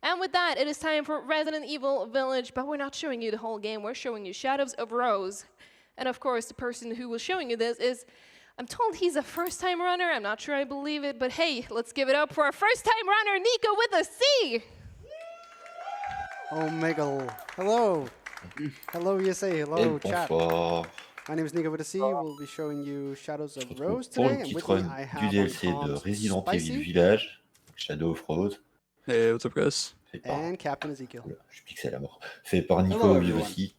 And with that, it is time for Resident Evil Village, but we're not showing you the whole game, we're showing you Shadows of Rose. And of course, the person who was showing you this is, I'm told he's a first-time runner, I'm not sure I believe it, but hey, let's give it up for our first-time runner, Nico with a C! Oh, Megal. Hello. Hello, ESA. Hello, chat. My name is Nico with a C. We'll be showing you Shadows of Rose today. And with me, I have du DLC de Resident Evil Village, Shadow of Rose. Hey, what's up, guys? And Captain Ezekiel. Je pixel à mort. Fait par Nico aussi.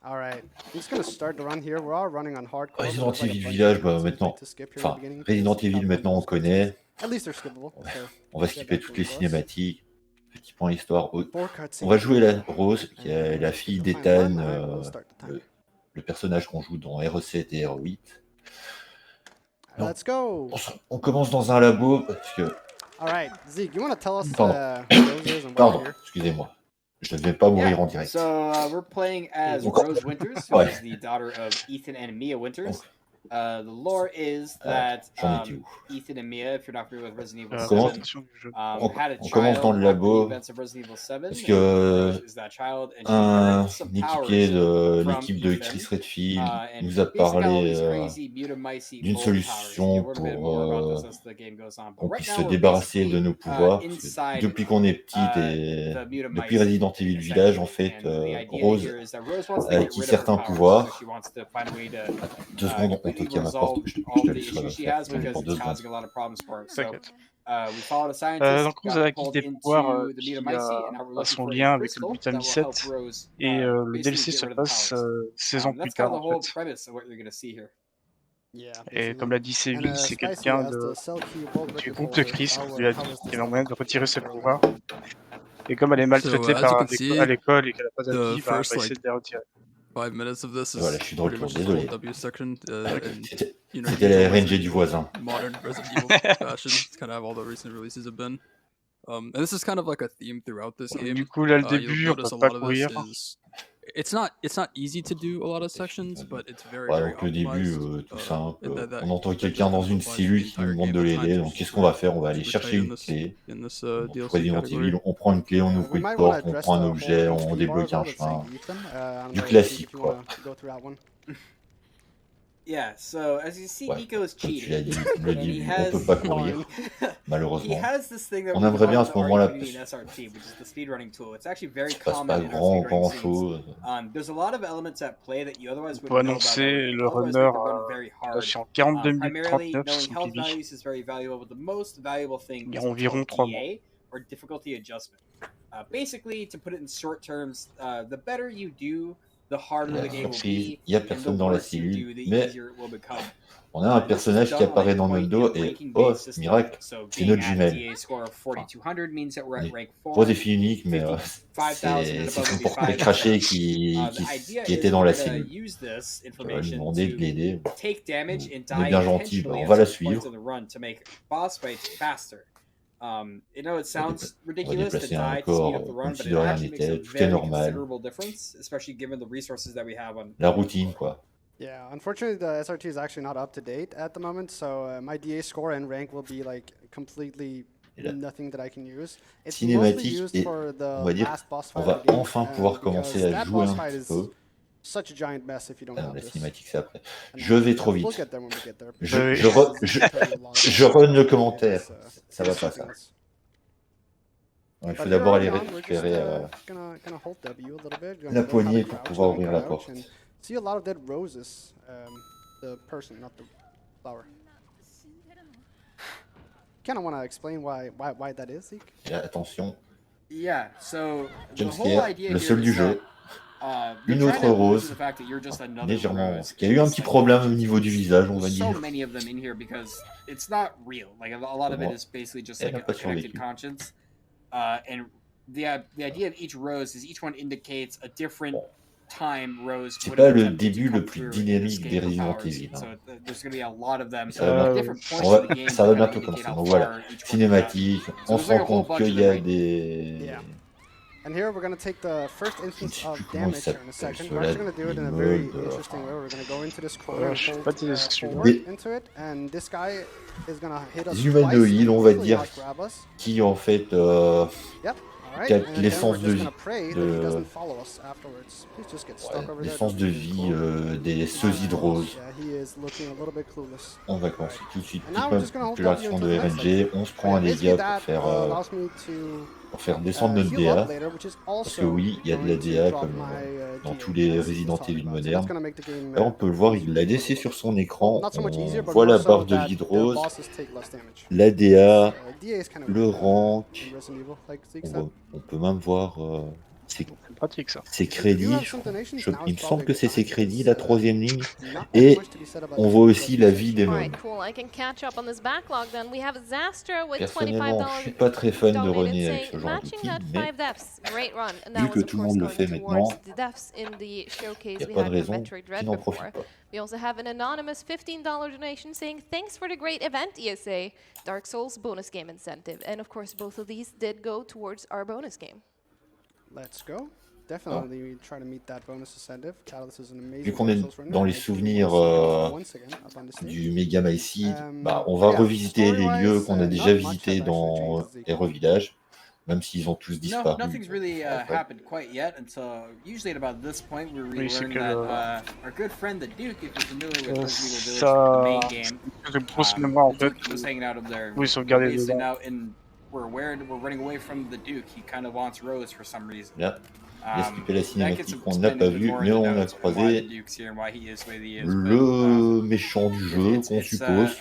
All right. I'm just going to start the run here. We're all running on hardcore. Resident Evil Village, bah, maintenant. Enfin, Resident Evil, maintenant, on connaît. At least they're skippable. On va skipper toutes les cinématiques. Petit point histoire. On va jouer la Rose, qui est la fille d'Ethan, le personnage qu'on joue dans RE7 et RE8. Let's go. On commence dans un labo parce que. Alright, Zeke, you want to tell us Pardon, excusez-moi. Je ne vais pas mourir en direct. So we're playing as Rose Winters, who is the daughter of Ethan and Mia Winters. The lore is that Ethan and Mia, if you're not familiar with Resident Evil 7, had a child dans le labo, events of Resident Evil 7, parce que un équipier de l'équipe de Ethan, Chris Redfield nous a parlé d'une solution pour qu'on puisse se débarrasser de nos pouvoirs. Depuis qu'on est petite et depuis Resident Evil Village, en fait, Rose a acquis certains pouvoirs. 2 secondes, on toque à ma porte, je te laisse pour 2 secondes. Donc vous avez acquis des pouvoirs qui a son lien avec le Vitamine 7 et le DLC se passe 16 ans plus tard en fait. Et comme l'a dit Séville, c'est quelqu'un du groupe de Chris qui lui a dit qu'il avait moyen de retirer ses pouvoirs. Et comme elle est maltraitée à l'école et qu'elle n'a pas d'amis, elle va essayer de les retirer. 5 minutes of this is voilà, je suis de retour, désolé. C'était la RNG du voisin. Modern Resident Evil fashion, it's kind of how all the recent releases have been. And this is kind of like a theme throughout this game. Du coup, là, le début, on peut pas courir. It's not easy to do a lot of sections, but it's very, donc le début, tout simple. On entend quelqu'un dans une cellule qui nous demande de l'aider. Donc qu'est-ce qu'on va faire? On va aller chercher une clé. Resident Evil, on prend une clé, on ouvre une porte, on prend un objet, on débloque un chemin. Du classique, quoi. Yeah, so as you see, Nico is cheating. Le début, on peut pas courir, malheureusement. On aimerait bien à ce moment-là. Passe pas grand-chose. Pour annoncer le runner sur 42 minutes 39 sur TV. Il y a environ 3 mois. Basically, to put it in short terms, the better you do, the harder the game will be. Il y a personne dans la cellule, mais on a un personnage qui apparaît dans notre dos et oh, miracle, c'est notre jumelle. Pas des filles uniques, mais c'est son portrait craché qui était dans la cellule. On va lui demander de l'aider. On est bien gentil, on va la suivre. You know, it sounds ridiculous to die to speed up the run, but it actually makes a very considerable difference, especially given the resources that we have on. La routine, quoi. Yeah, unfortunately, the SRT is actually not up to date at the moment, so my DA score and rank will be like completely nothing that I can use. It's mostly used for the last boss fight. On va enfin pouvoir commencer à jouer un petit peu. Such a giant mess if you don't have la this. cinématique c'est après. Je vais trop vite. Je run le commentaire. Ça va pas ça. Il faut d'abord aller récupérer la poignée pour pouvoir ouvrir la porte. See a lot of dead roses. The person, not the flower. Kind of want to explain why that is, Zeke? Attention. Yeah. So the whole idea, le seul du jeu. Une autre rose, légèrement, qui a eu un petit problème au niveau du visage, on va dire. Elle n'a pas survécu. C'est pas le début le plus dynamique des Resident Evil. Ça va bientôt commencer. Donc voilà, cinématique, on se rend compte qu'il y a des... And here we're going to take the first instance of damage here in a second. We're actually going to do it in a very interesting way. We're going to go into this corner and hold into it, and this guy is going to hit us humanoïdes, on va dire, qui en fait l'essence de vie, des sosies de rose. On va commencer tout de suite. Petite manipulation de RNG. On se prend un dégât pour faire descendre notre DA. Parce que oui, il y a de la DA comme dans tous les Resident Evil modernes. Là, on peut le voir, il l'a laissé sur son écran. On voit la barre de vie de rose, la DA, le rank. On peut même voir ses crédits. Il me semble que c'est ses crédits, la troisième ligne. Et on voit aussi la vie des mobs. Personnellement, je suis pas très fan de René avec ce genre d'outil, mais vu que tout le monde le fait maintenant, il n'y a pas de raison qu'il n'en profite pas. We also have an anonymous $15 donation saying, "Thanks for the great event, ESA. Dark Souls bonus game incentive." And of course, both of these did go towards our bonus game. Let's go. Definitely try to meet that bonus incentive. Catalyst is an amazing. Vu qu'on est dans les souvenirs du Mega Mycide, on va revisiter les lieux qu'on a déjà visités dans Hero Village. Même s'ils ont tous disparu. No, nothing's really happened quite yet until usually at about this point where we learn that our good friend the Duke, if you're familiar with Resident Evil Village, the main game, the Duke was hanging out up there. Basically now we're running away from the Duke. He kind of wants Rose for some reason. Yeah. J'ai skippé la cinématique qu'on n'a pas vue, mais on a croisé le méchant du jeu, qu'on suppose.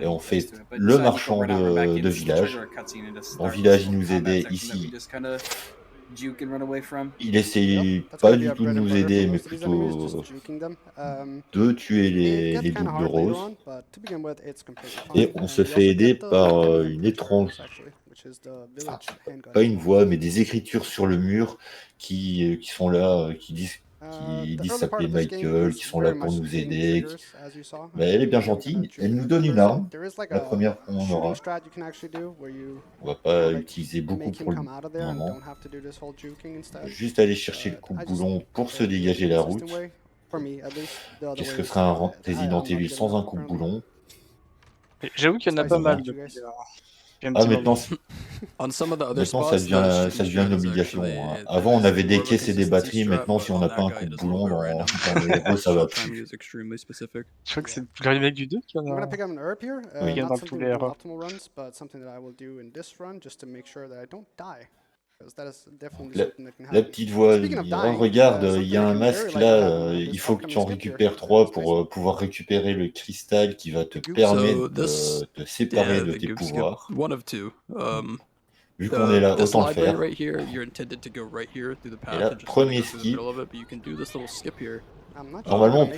Et on fait le marchand de village. Dans le village, il nous aidait ici. Il essayait pas du tout de nous aider, mais plutôt de tuer les doubles de rose. Et on se fait aider par une étrange... pas une voix, mais des écritures sur le mur qui sont là, qui disent s'appeler Michael, qui sont là pour nous aider. Elle est bien gentille, elle nous donne une arme, la première qu'on aura. On va pas l'utiliser beaucoup pour le moment. Juste aller chercher le coupe-boulon pour se dégager la route. Qu'est-ce que serait un Resident Evil sans un coupe-boulon? J'avoue qu'il y en a pas mal de... maintenant ça devient une obligation. Hein. Avant, on avait des caisses et des batteries. Maintenant, si on n'a pas un coup de boulon dans le héros, ça va plus. Je crois que c'est le remake du 2 qui en a. Oui, il y en a dans tous les erreurs. La petite voix, regarde, il y a un masque là, il faut que tu en récupères 3 pour pouvoir récupérer le cristal qui va te permettre de te séparer de tes pouvoirs. Vu qu'on est là, autant le faire. Et là, premier skip. Normalement,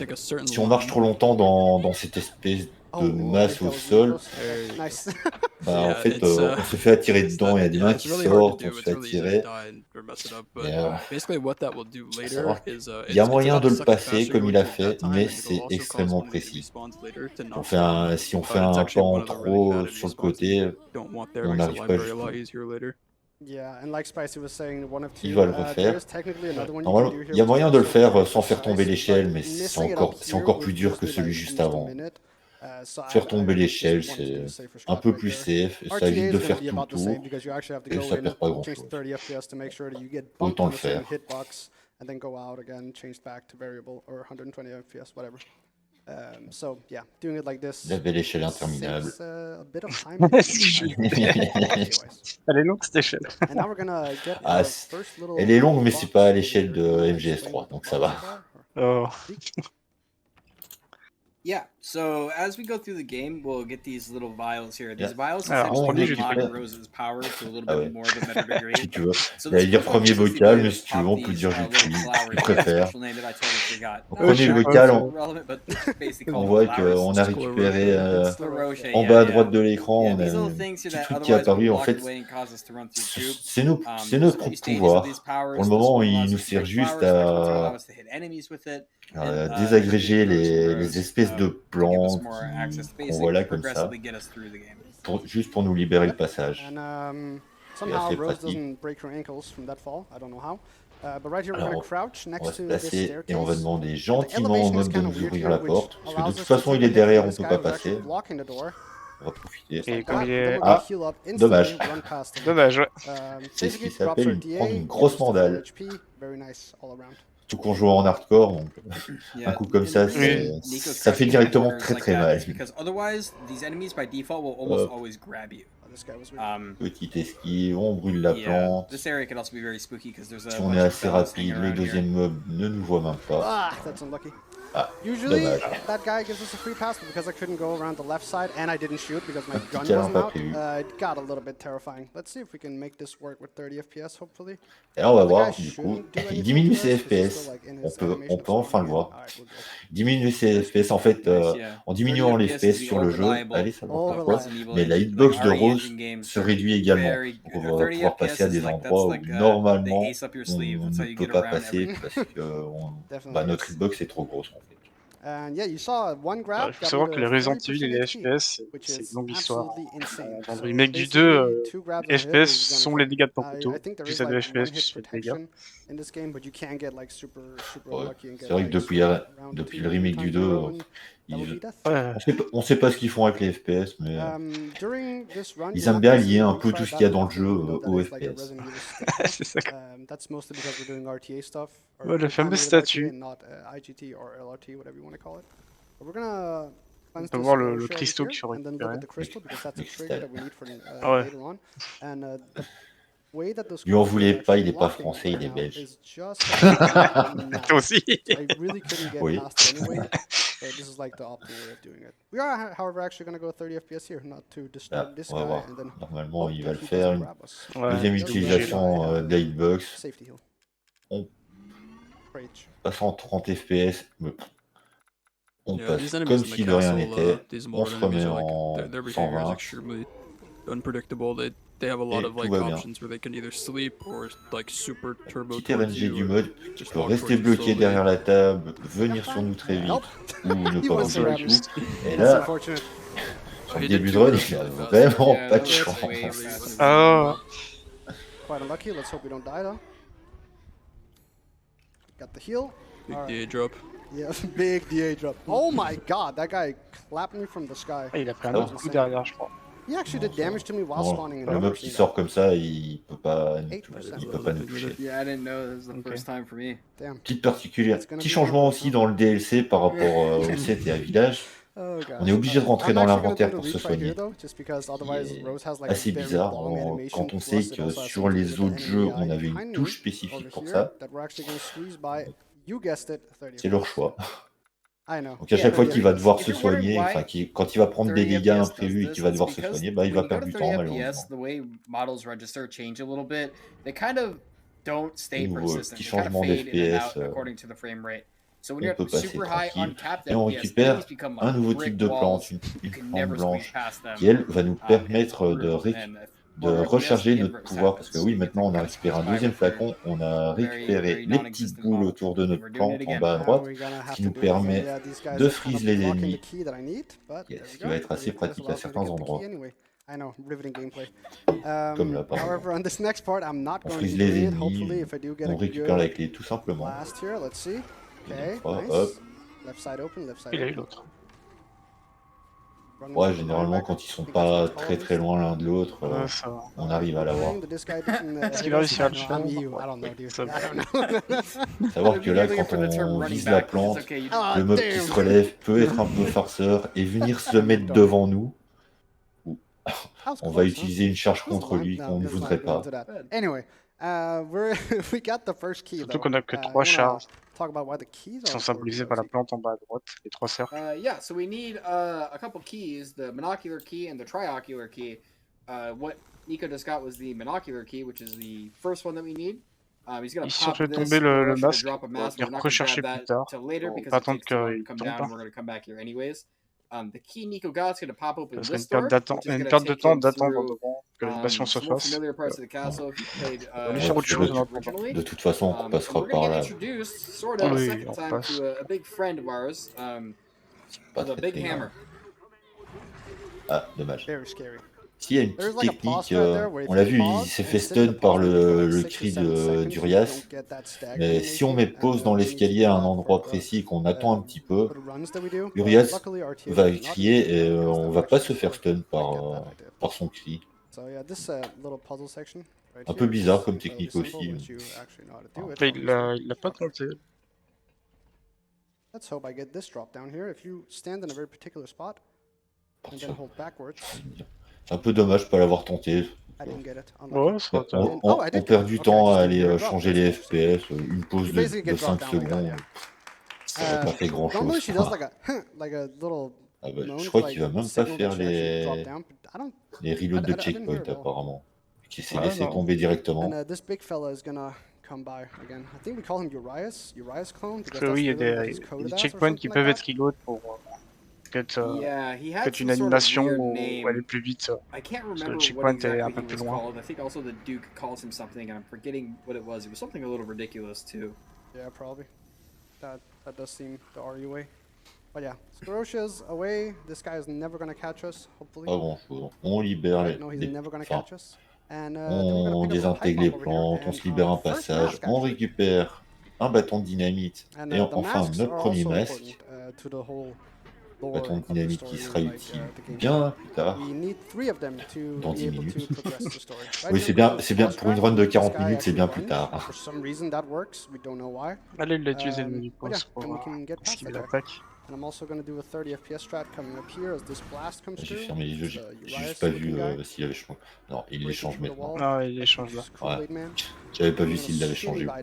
si on marche trop longtemps dans cette espèce de masse au sol, en fait, on se fait attirer dedans, il y a des mains qui sortent, on se fait attirer. Il y a moyen de le passer comme il a fait, mais c'est extrêmement précis. Si on fait un pan en trop sur le côté, on n'arrive pas jusqu'au bout. Il va le refaire. Normalement, il y a moyen de le faire sans faire tomber l'échelle, mais c'est encore plus dur que celui juste avant. Faire tomber l'échelle, c'est un peu plus safe, et ça évite de faire tout le tour, et ça perd pas grand chose. Autant le faire. La belle échelle interminable. Elle est longue cette échelle. Elle est longue, mais c'est pas à l'échelle de MGS3, donc ça va. Oh. Yeah, so as we go through the game, we'll get these little vials here. These vials essentially unlock Rose's power to a little bit more of a better degree. Si tu veux. J'allais dire premier vocal, mais si tu veux, on peut dire je préfère. Premier vocal, on voit qu'on a récupéré en bas à droite de l'écran, on a un petit truc qui est apparu. En fait, c'est notre propre pouvoir. Pour le moment, il nous sert juste à désagréger les espèces de plantes qu'on voit là comme ça, juste pour nous libérer le passage. C'est assez pratique. Alors, on va se placer et on va demander gentiment au mob de nous ouvrir la porte, parce que de toute façon il est derrière, on ne peut pas passer. On va profiter. Et comme il est... Ah, dommage. Dommage, ouais. C'est ce qui s'appelle prendre une grosse mandale. Surtout qu'on joue en hardcore, donc un coup comme ça, ça fait directement très très mal. Petite esquive, on brûle la plante. Si on est assez rapide, le deuxième mob ne nous voit même pas. Ah, Usually, dommage. that guy gives us a free pass, but because I couldn't go around the left side and I didn't shoot because my gun câlin wasn't pas out, prévu. it got a little bit terrifying. Let's see if we can make this work with 30 FPS, hopefully. Et là, on va The voir, guy du coup, shouldn't do il anything diminue to ses us 'cause he's FPS. still, like, in On his peut animation of enfin le spawning in. voir. Alright, we'll go. Diminuer ses FPS, en fait, en diminuant les FPS sur le jeu, allez savoir pourquoi, mais la hitbox de Rose se réduit également pour pouvoir passer à des endroits où normalement on ne peut pas passer parce que notre hitbox est trop grosse en fait. And yeah, you saw one grab. Il faut savoir que les Resident Evil et les FPS, c'est une longue histoire. Dans le remake du 2, les FPS sont les dégâts de ton couteau. Plus ça de FPS, plus ça de dégâts. C'est vrai que depuis le remake du 2, on sait pas ce qu'ils font avec les FPS, mais ils aiment bien lier un peu tout ce qu'il y a dans le jeu aux FPS. C'est ça. Ouais, le fameux statut. On peut voir le cristaux qu'il faut récupérer. Ah ouais. Lui en voulez pas, il est pas français, il est belge. Toi aussi. Oui. This is like the optimal way of doing it. We are, however, actually going to go 30 FPS here, not to disturb this guy, and then normalement, il va le faire. Une Ouais, deuxième utilisation de la hitbox. Safety heal. On passe en 30 FPS. On passe comme si de rien n'était. On se remet en 120. Unpredictable. They have a lot of like options where they can either sleep or like super turbo. Petit RNG du mode, tu peux rester bloqué derrière la table, venir sur nous très vite, ou ne pas bouger du tout. Et là, sur le début de run, il a vraiment pas de chance. Oh. Quite unlucky. Let's hope we don't die though. Got the heal. Big DA drop. Yeah, big DA drop. Oh my god, that guy clapped me from the sky. Il a pris un autre coup derrière, je crois. He actually did damage to me while spawning. Le mob qui sort comme ça, il peut pas nous toucher. Yeah, I didn't know this was the first time for me. Petite particulière, petit changement aussi dans le DLC par rapport au set et à village. On est obligé de rentrer dans l'inventaire pour se soigner. Assez bizarre quand on sait que sur les autres jeux, on avait une touche spécifique pour ça. C'est leur choix. Donc à chaque fois qu'il va devoir se soigner, enfin quand il va prendre des dégâts imprévus et qu'il va devoir se soigner, il va perdre du temps malheureusement. Nouveau petit changement d'FPS, on peut passer tranquille et on récupère un nouveau type de plante, une plante blanche, qui elle va nous permettre de recharger notre pouvoir, parce que oui, maintenant on a récupéré un deuxième flacon, on a récupéré les petites boules autour de notre plante en bas à droite, ce qui nous permet de freeze les ennemis, ce qui va être assez pratique à certains endroits. Comme là, par exemple. On freeze les ennemis, on récupère la clé tout simplement. Hop. Il a eu l'autre. Ouais, généralement, quand ils sont pas très très loin l'un de l'autre, on arrive à l'avoir. Est-ce qu'il a réussi à le faire? Savoir que là, quand on vise la plante, le mob qui se relève peut être un peu farceur et venir se mettre devant nous. On va utiliser une charge contre lui qu'on ne voudrait pas. Surtout qu'on n'a que 3 charges qui sont symbolisées par la plante en bas à droite, les 3 cercles. Yeah, so we need a couple keys, the monocular key and the triocular key. What Nico just got was the monocular key, which is the first one that we need. He's gonna pop this, tomber le masque, on va venir rechercher plus tard, pas attendre qu'il tombe pas. We're gonna come back here anyways. The key Nico got's gonna pop open Ça this serait door, une perte de temps d'attendre que l'invasion se fasse. On va lui faire autre chose en attendant. De toute façon, on passera par là. Oui, on passe. Pas très, très grave. Ah, dommage. S'il y a une petite technique, on l'a vu, il s'est fait stun par le cri d'Urias. Mais si on met pause dans l'escalier à un endroit précis et qu'on attend un petit peu, Urias va crier et on va pas se faire stun par son cri. Un peu bizarre comme technique aussi. Il l'a pas tenté. Let's hope I get this drop down here. If you stand in a very particular spot and then hold backwards. C'est un peu dommage de pas l'avoir tenté. Ouais, ça on perd du temps à aller changer les FPS, une pause de 5 secondes. Ça n'a pas fait grand chose. Ah bah, je crois qu'il va même pas faire les reloads de checkpoint apparemment. Qui s'est laissé tomber directement. Parce que oui, il y a des checkpoints qui peuvent être reload pour faites une animation où aller plus vite. Parce que le checkpoint est un peu plus loin. I think also the Duke calls him something, and I'm forgetting what it was. It was something a little ridiculous too. Yeah, probably. That does seem the RU way. But yeah, Scorocia's away. This guy is never gonna catch us, hopefully. Pas grand chose. On libère on désintègre les plantes, on se libère un passage, on récupère un bâton de dynamite et enfin notre premier masque. Bâton de dynamite qui sera utile bien plus tard, dans 10 minutes. Oui, c'est bien, pour une run de 40 minutes, c'est bien plus tard. Allez, il l'a utilisé le menu pause pour esquiver l'attaque. J'ai fermé les yeux, j'ai juste pas vu s'il avait changé. Non, il les change maintenant. Non, il les change là. Ouais. J'avais pas vu s'il l'avait changé ou pas.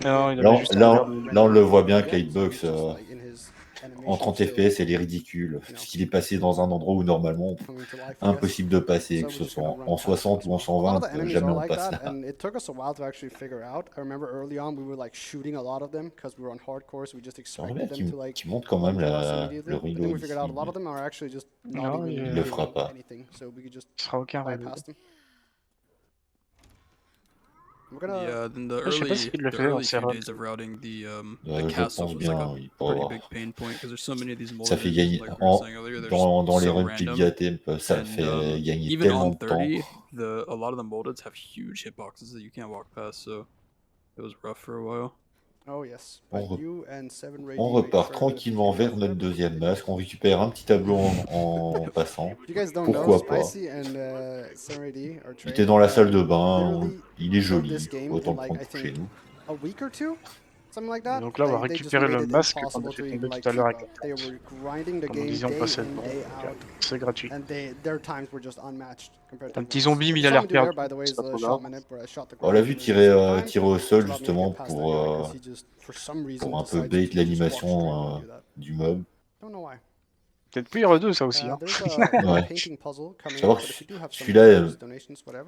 Non, là, on le voit bien qu'Hitebox en 30 FPS, elle est ridicule. Parce qu'il est passé dans un endroit où normalement, impossible de passer, que ce soit en 60 ou en 120, jamais on passe là. Qui montre quand même le reload ici. Non, il le fera pas. Ce sera aucun reload. Then the early few days of routing the castle was like a pretty big pain point because there's so many of these molders. Ça fait gagner dans les runs Pigliatem, ça fait gagner tellement de temps. A lot of the moldeds have huge hitboxes that you can't walk past, so it was rough for a while. On repart tranquillement vers notre deuxième masque, on récupère un petit tableau en passant. Pourquoi pas? J'étais dans la salle de bain, il est joli, autant le prendre chez nous. Donc là, on va récupérer le masque qu'on a fait tomber tout à l'heure avec la plante. Comme nous disions précédemment, c'est gratuit. Un petit zombie, mais il a l'air perdu, c'est pas trop grave. On l'a vu tirer au sol justement pour un peu bait l'animation du mob. Peut-être plus R2 ça aussi. Hein. Ouais. Savoir que celui-là,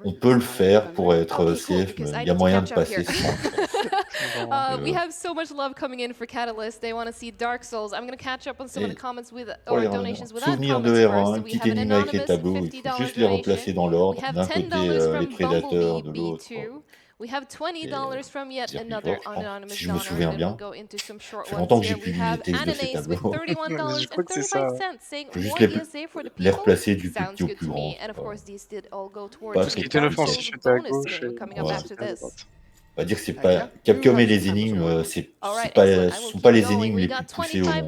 on peut le faire pour être safe, mais il y a moyen de passer sans. We have so much love coming in for Catalyst. They want to see Dark Souls. I'm going to catch up on some of the comments or donations without souvenir de R1, un petit ennemi avec les tableaux, il faut juste les replacer dans l'ordre. D'un côté, les prédateurs, de l'autre. We have $20 from yet another anonymous si je me souviens bien. Ça fait longtemps que j'ai plus visité ces tableaux. Je crois que c'est ça. Je peux juste les replacer du plus petit au plus grand. Parce qu'il était offensif, c'était à gauche. On va dire que c'est pas Capcom et les énigmes, sont pas les énigmes les plus poussées au monde.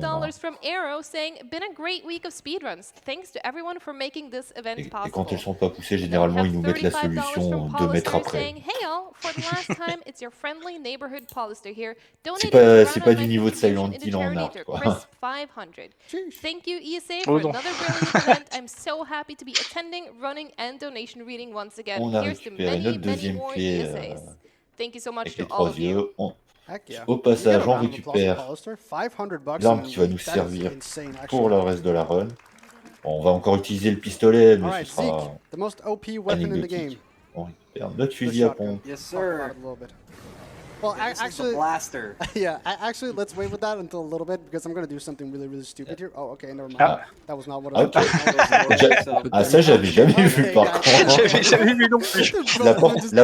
Et quand elles sont pas poussées, généralement ils nous mettent la solution 2 mètres après. C'est pas du niveau de Silent Hill en art, quoi. Thank you, ESA, for another brilliant event. I'm so happy to be attending, running, and donation reading once again. On a récupéré notre deuxième clé Thank you so much avec les to all 3 of you. yeux. Au passage, on récupère l'arme qui va nous servir pour le reste de la run. Bon, on va encore utiliser le pistolet, mais ce sera anecdotique. On récupère notre fusil à pompe. Yes, sir. Well, actually, actually, a blaster. Yeah, actually, let's wait with that until a little bit because I'm gonna do something really stupid here. Oh, okay, never mind. That was not what I was. Ah, ça, j'avais jamais vu par contre. J'avais jamais vu non plus. La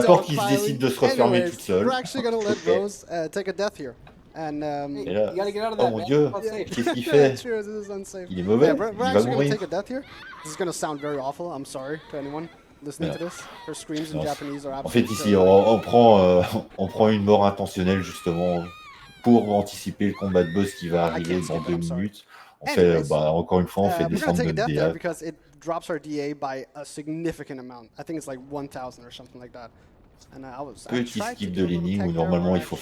porte qui se décide de se refermer toute seule. We're actually gonna let Rose take a death here. And et là, oh mon dieu, qu'est-ce qu'il fait? Il est mauvais, il va mourir. This is gonna sound very awful. I'm sorry to anyone listening to this. Her screams in Japanese are En fait, ici, on prend une mort intentionnelle justement pour anticiper le combat de boss qui va arriver dans 2 minutes. On fait, encore une fois, on fait descendre notre DA. Because it drops our DA by a significant amount. I think it's like 1000 or something like that. Petit skip de l'énigme où normalement il faut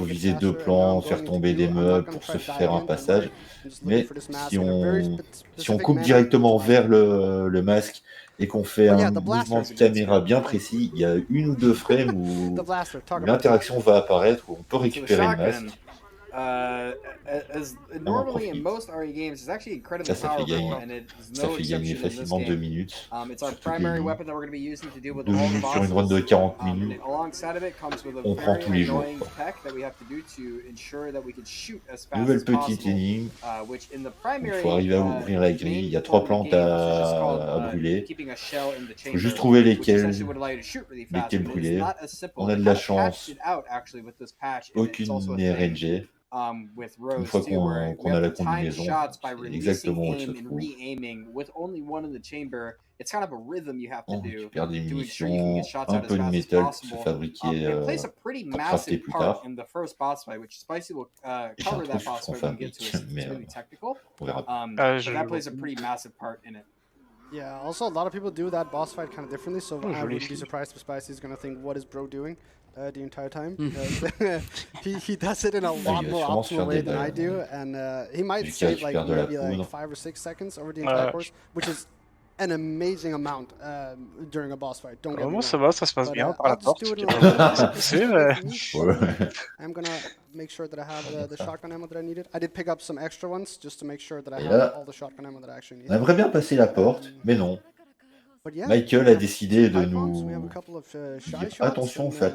viser 2 plans, faire tomber des meubles pour se faire un passage. Mais si on coupe directement vers le masque et qu'on fait un mouvement de caméra bien précis, il y a 1 ou 2 frames où l'interaction va apparaître, où on peut récupérer le masque. Normally in most RE games, it's actually incredibly powerful, and it's no exception in this game. It's our primary weapon that we're going to be using to deal with all the bosses. Sur une run de 40 minutes, alongside of it comes with a on prend tous les jours. tech that we have to do to ensure that we can shoot as fast Nouvelle as possible. petite énigme. Which in the primary, il faut arriver à ouvrir la grille. Il y a 3 plantes à brûler. Il faut juste trouver lesquelles brûler. On a de la chance. Aucune n'est RNG. Une fois qu'on a la combinaison, c'est exactement où elle se trouve. Tu perds des munitions, un peu de métal pour se fabriquer, pour crafter plus tard. Et j'ai un truc sur son fabrique, mais on verra. Yeah, also a lot of people do that boss fight kind of differently, so I wouldn't be surprised if Spicy is gonna think, what is bro doing the entire time? He does it in a lot more optimal way than I do, and he might save like maybe like 5 or 6 seconds over the entire course, which is an amazing amount during a boss fight. Don't get me wrong. Ça va, ça se passe bien par la porte. I'm gonna make sure that I have the shotgun ammo that I needed. I did pick up some extra ones just to make sure that I have all the shotgun ammo that I actually need. On aimerait bien passer la porte, mais non. Michael a décidé de nous dire attention, fais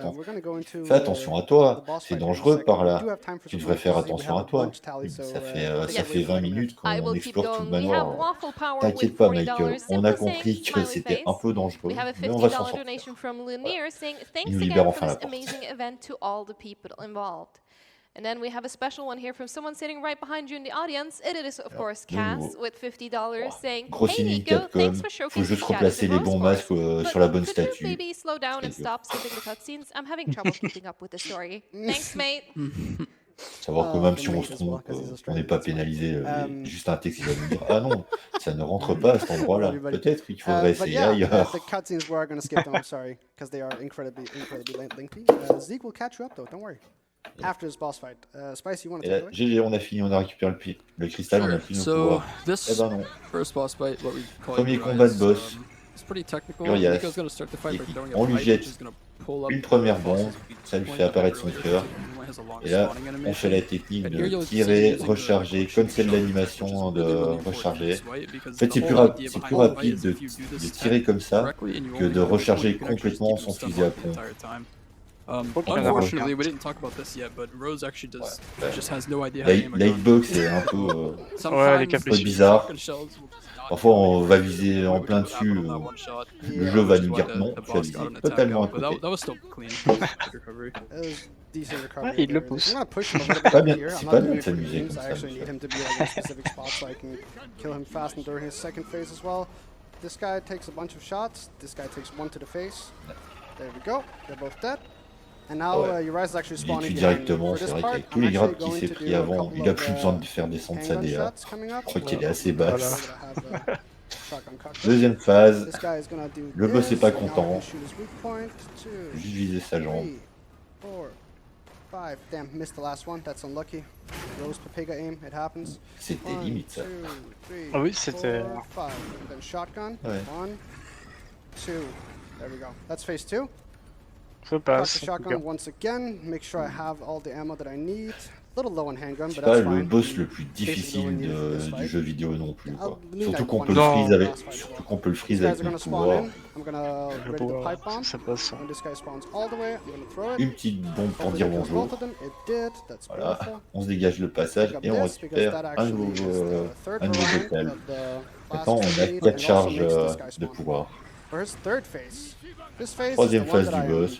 attention à toi, c'est dangereux par là, tu devrais faire attention à toi. Ça fait 20 minutes qu'on explore tout le manoir. T'inquiète pas Michael, on a compris que c'était un peu dangereux, mais on va s'en sortir. Il nous libère enfin la porte. And then we have a special one here from someone sitting right behind you in the audience. It is, of course, Cass with $50 saying, "Hey Nico, thanks for showcasing Shadows of Rose for us. Could you maybe slow down and stop skipping the cutscenes? I'm having trouble keeping up with the story. Thanks, mate." Savoir que même si on se trompe, on n'est pas pénalisé. Juste un texte qui va nous dire ah non, ça ne rentre pas à cet endroit-là. Peut-être qu'il faudrait essayer ailleurs. The cutscenes we're going to skip them. I'm sorry, because they are incredibly lengthy. Zeke will catch you up though. Don't worry. After this boss fight, Spice, you want to take it away? GG, on a fini, on a récupéré le cristal, on a plus nos pouvoirs. Eh ben non. Premier combat de boss. Urias. On lui jette une première bombe, ça lui fait apparaître son cœur. Et là, on fait la technique de tirer, recharger, comme celle de l'animation de recharger. En fait, c'est plus rapide de tirer comme ça que de recharger complètement son fusil à pompe. Unfortunately, we didn't talk about this yet, but Rose actually just has no idea how to aim a gun. La hitbox est un peu bizarre. Parfois, on va viser en plein dessus, le jeu va nous dire non, tu as visé totalement à côté. Il le pousse. C'est pas bien de s'amuser comme ça. This guy takes a bunch of shots, this guy takes one to the face. There we go, they're both dead. And now Urias is actually spawning directement, c'est vrai qu'avec tous les grappes qu'il s'est pris avant, il a plus besoin de faire descendre sa DA. Je crois qu'elle est assez basse. Deuxième phase, le boss est pas content. Juste viser sa jambe. C'était limite ça. Ah oui, c'était... There we go. That's phase 2. Ça passe. The shotgun once again. Make sure I have all the ammo that I need. A little low on handgun, but that's fine. C'est pas le boss le plus difficile du jeu vidéo non plus. Quoi. Surtout qu'on peut le freeze avec le pouvoir. Ça passe. Une petite bombe pour dire bonjour. Voilà, on se dégage le passage et on récupère un nouveau bocal. Maintenant, on a 4 charges de pouvoir. Troisième phase du boss.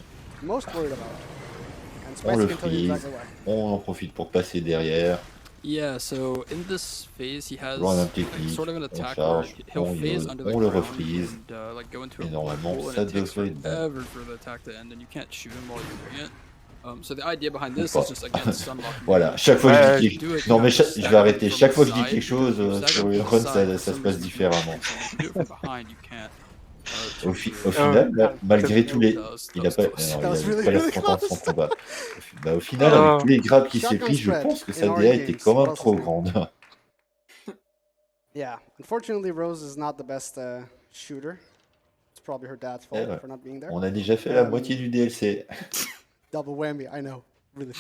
on le freeze, on en profite pour passer derrière. Yeah, so in this phase, he has sort of an on attack where charge, he'll on phase heal, under the on le ground refreeze. and like go into a Et normalement, hole, and ça it takes devrait être bon. forever for the attack to end, and you can't shoot him while you're doing it. So the idea behind this is just again sunlocking. Voilà, chaque fois que je dis quelque chose. Non, mais je vais arrêter. Chaque fois que je dis quelque chose sur le run, ça se passe différemment. Au final, là, malgré tous les. Il a pas l'air content de son combat. Au final, avec tous les grabs qu'il s'est pris, je pense que sa DA était quand même trop grande. Yeah, unfortunately, Rose is not the best shooter. It's probably her dad's fault for not being there. On a déjà fait la moitié du DLC. Double whammy, I know. Really.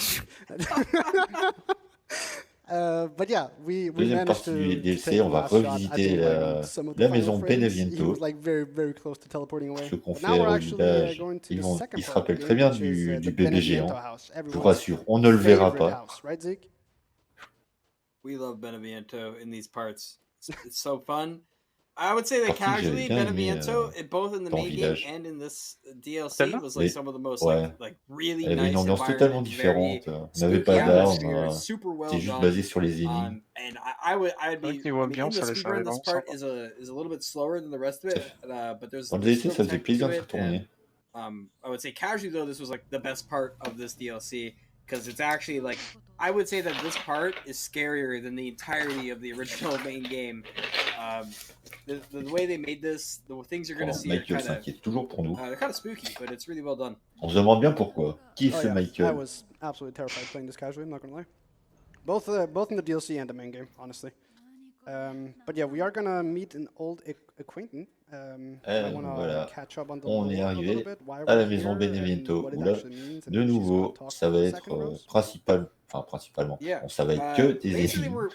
But yeah, we Deuxième managed partie to du take DLC, the on va last shot. revisiter Some of the la final maison frames, he Beneviento. was like very close to teleporting away. Ce qu'on But fait now we're au actually village, going to the ils second se part of the rappellent game, très bien which is du the bébé Beneviento géant. house. Je vous Everyone's rassure, on ne le verra favorite pas. house, right, Zeke? We love Beneviento in these parts. It's so fun. I would say that Par contre, casually, j'avais bien aimé, Beneviento, both in the dans main game Village. and in this DLC, Celle-là was like Oui. some of the most Ouais. like really Elle avait une nice ambiance totalement environment, différente. very On n'avait pas spooky d'armes. atmosphere, super well C'était juste done. basé sur les énigmes. And I'd be, C'est vrai que niveau I mean, in ambiance, the ça laisse speedrun, this vraiment part sympa. is a little bit slower than the rest of it, but there's Dans le there's DLC, still ça faisait tech plaisir to de se it, retourner. and I would say casually though, this was like the best part of this DLC because it's actually like I would say that this part is scarier than the entirety of the original main game. The way they made this, the things you're gonna see are Michael kind of s'inquiète toujours pour nous. they're kind of spooky, but it's really well done. On se demande bien pourquoi. Qui est Oh ce yeah, I Michael? was absolutely terrified playing this casually, I'm not gonna lie. Both in the DLC and the main game, honestly. But yeah, we are gonna meet an old acquaintance. I wanna Voilà. catch up on the On lore est a little arrivé bit, why à la we're maison here, and Beneviento, what it où là, actually means, and de she's gonna nouveau, talk ça for va the être second Rose. principalement. Yeah, Bon, ça va être que des basically énigmes.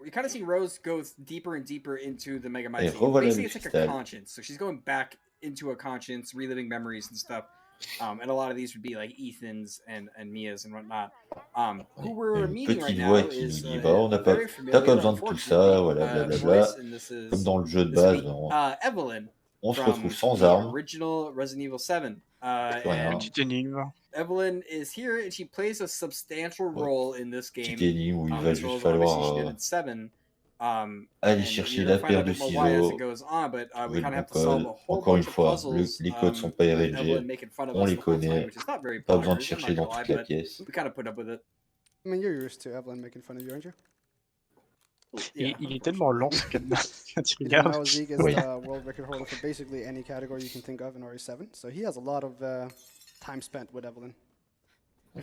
we kind of see Rose go deeper and deeper into the Mega Et Might. revoilà Basically, le it's like a cristal. conscience. So she's going back into a conscience, reliving memories and stuff. And a lot of these would be like Ethan's and Mia's and whatnot. Who we're Une meeting right petite now voix qui nous is dit bah, on n'a pas, very t'as pas familiar, besoin de tout ça, unfortunately, voilà, blablabla. voice, and this is Comme dans le jeu de this would base, be, Evelyn on se from retrouve sans the armes. original Resident Evil 7. Plus rien. And Petite énigme. Evelyn is here, and she plays a substantial role in this game. Petite énime où il va As well juste as obviously she falloir did in 7. aller And chercher you're la gonna find paire out a de bit more why as ciseaux, it goes on, but we trouver kind le of bon have to solve code. a whole Encore une bunch of fois, puzzles. les codes sont pas Evelyn RNG, making fun of on us les the whole time, connaît, which is not very pas besoin de popular, I'm chercher not dans gonna toute lie, la but pièce. we kind of put up with it. I mean, you're used to Evelyn making fun of you, aren't you? Et il est tellement lent ce cadenas quand tu You know, regardes. now Zeke is Oui. the world record holder for basically any category you can think of in RE7, so he has a lot of time spent with Evelyn.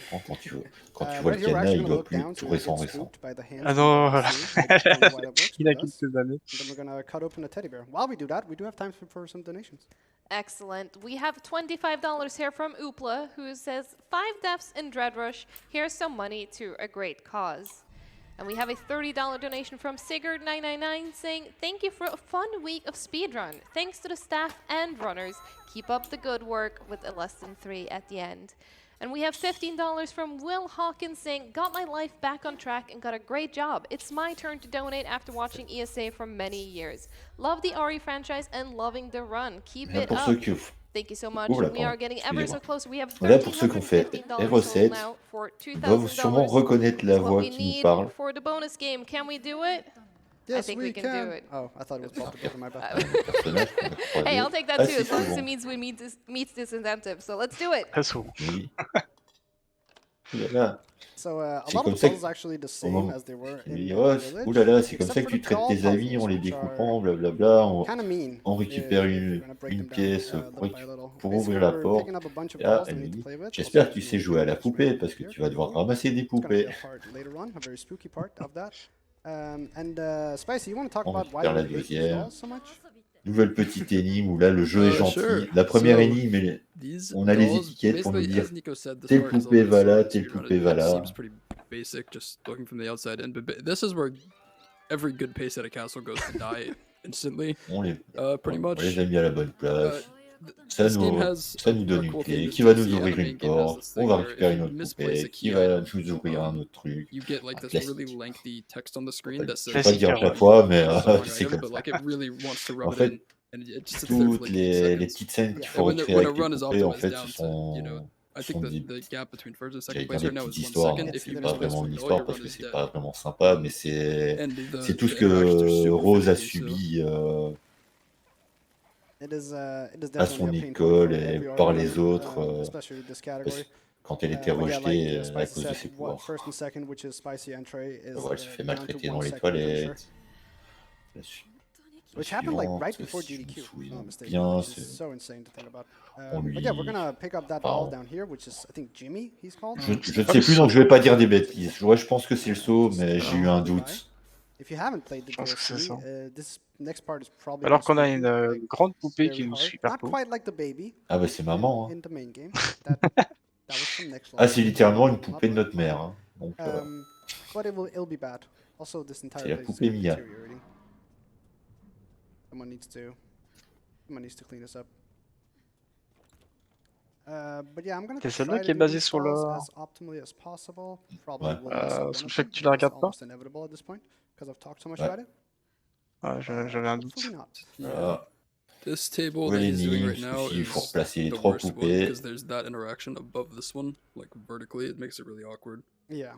Quand tu vois Right le here, we're cadenas, actually il gonna doit look plus down tout to récent get récent. spooked by the hands. Ah non, of the sea. I don't know why that works il a with us. quelques années. And then we're gonna cut open a teddy bear. While we do that, we do have time for some donations. Excellent. We have $25 here from Oopla, who says, 5 deaths in Dread Rush. Here's some money to a great cause. And we have a $30 donation from Sigurd999 saying, thank you for a fun week of speedrun. Thanks to the staff and runners. Keep up the good work with a less than 3 at the end. And we have $15 from Will Hawkins saying, got my life back on track and got a great job. It's my turn to donate after watching ESA for many years. Love the RE franchise and loving the run. Keep Là, it pour up. ceux qui Thank you so much. Oula, We are pardon, getting ever so excusez-moi. close. We have Là, pour ceux qui ont fait $1,315 les total recettes, now for doivent sûrement $2,000. reconnaître la Is what voix we qui nous need parle. for the bonus game. Can we do it? Yes, think we we can do it. Oh, I thought it was Bob the Builder, my bad. Personnage qu'on a croisé. Hey, I'll take that Ah, too, si, as long c'est as it bon. means we meets this incentive. So let's do it. Très souvent. Oui. Oulala. So a C'est lot comme of ça the puzzles actually the Au same moment as they were il in dit, the oh, village. oulala, c'est comme except ça que for tu the traites crawl tes amis puzzles, en les which are découpant, blablabla, kinda mean on récupère if you're gonna break une them down, pièce little by little. pour Basically, ouvrir la we're porte. picking up a bunch of Et là, puzzles that elle we me need to dit, play with. j'espère que Also, tu some sais jouer à la text poupée right parce que here. tu vas devoir ramasser des It's gonna be poupées. a part later on, a very spooky part of that. Spicy, you want to talk On about why récupère la we hate these deuxième. dolls so much? Nouvelle petite énime où là le jeu est gentil. Sure. La première So, énime, on a les dolls, étiquettes pour nous basically, dire as Nico said, this telle part is a poupée little va là, slow to telle speedrun. poupée It va là. seems pretty basic, just looking from the outside in, but this is where every good pace at a castle goes to die instantly. On les, Pretty on much. les a mis à la bonne place. Ça This game has nous a donne une cool clé thing qui va that's nous DLC, ouvrir and the une main game has porte. this On thing va where récupérer if une you autre misplace a poupée qui key va item, nous ouvrir un autre truc. you get like this Classique. really lengthy text on the screen Je that vais says pas le dire à Classique, chaque fois, mais it's a long c'est item, comme but ça. like it really wants to rub En it fait, in, and it just sits there for toutes like 8 les seconds. petites scènes qu'il Yeah. faut And when recréer a avec tes run is poupées, en optimized fait, down ce to, you know, sont I think the gap between first and second J'allais dire place des right now petites is 1 histoires, second. mais If you c'est lose pas place vraiment with une no, histoire your parce run que is c'est dead. pas vraiment sympa, mais c'est tout ce the interactions are que super Rose a finicky, subi It is à definitely son a pain point école for et every par art les runner, autres especially this category. quand elle était But yeah, like rejetée à Spicy cause de said, ses what pouvoirs. first and second, which is Spicy entry, is Elle se fait down to maltraiter 1 dans les second, pretty sure. toilettes. La Which happened like suivante, right before si je me DDQ, if I'm souviens not mistaken, bien, which is so insane to think about. on But yeah, we're lui... gonna pick up that Enfin, ball down here, which is I think Jimmy, he's called. Je ne sais plus, donc je vais pas dire des bêtises. Ouais, je pense que c'est le saut, mais j'ai eu un doute. If you haven't played the pense que c'est ça. DLC, this next part is probably Alors qu'on a gonna une be, like, grande poupée very qui nous hard. suit Not partout. quite like the baby Ah bah c'est maman. Hein. in the main game. That was from next Ah, c'est level. littéralement une poupée de notre mère. Hein. Donc, But it'll be bad. Also, this entire c'est la place is poupée Mia. deteriorating. Someone needs to clean this up. But yeah, I'm gonna C'est try celle-là to qui est do basée these sur balls le... as optimally as possible. Probably Ouais. will mess up one Sur le of fait them, que tu la but it's regardes pas. almost inevitable at this point because I've talked so much Ouais. about it. J'avais un doute. Hopefully not. Ah. This table Ouais, that he's doing l'énigme, right now il faut is replacer les the 3 worst one poupées. because there's that interaction above this one, like vertically. It makes it really awkward. Yeah.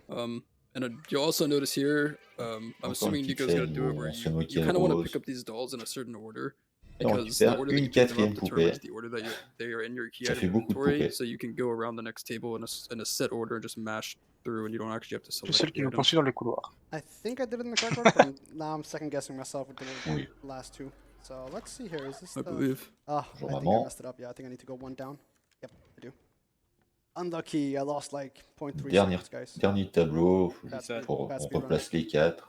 And you'll also notice here, I'm Encore assuming une petite Nico's gonna scène do it où where on se you moquait de kind of want to Rose. pick up these dolls in a certain order. Et on Because the récupère order that you une pick them up quatrième determines poupée. the order that they are in your key Ça fait item beaucoup de inventory, poupées. so you can go around the next table in a set order and just mash through, and you don't actually have to Tous select celles qui the nous item. poursuivent dans les couloirs. I think I did it in the correct order, but now I'm second guessing myself with the Oui. last two. So let's see here. Is this I the... believe. Oh, Bonjour, I think I maman. messed it up. Yeah, I think I need to go 1 down. Yep, I do. Unlucky. I lost like 0.3 Dernier seconds, guys. tableau, Bad on speed run. replace les 4.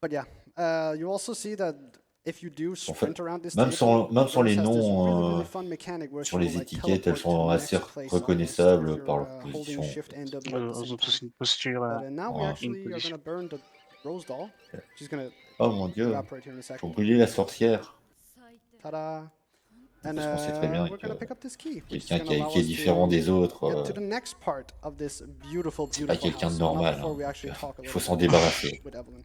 But yeah, you also see that if you do sprint around this Même table, sans les Rose has this noms really fun mechanic where sur she les will, like, étiquettes, elles teleport sont to the assez next place reconnaissables almost if par you're, leur holding position. Shift and W at the Elles same ont tous time. une posture. But now we Ouais. actually are gonna burn the Rose doll. She's gonna Oh mon dieu, evaporate here in a faut second. brûler la sorcière. Ta-da! And Parce qu'on sait très bien we're gonna que pick up this key, which is quelqu'un gonna allow qui est us différent to des autres, get to the next part of this beautiful, c'est pas beautiful quelqu'un de house. Not normal. before Hein. we actually talk a Il faut little s'en bit débarrasser. with Evelyn.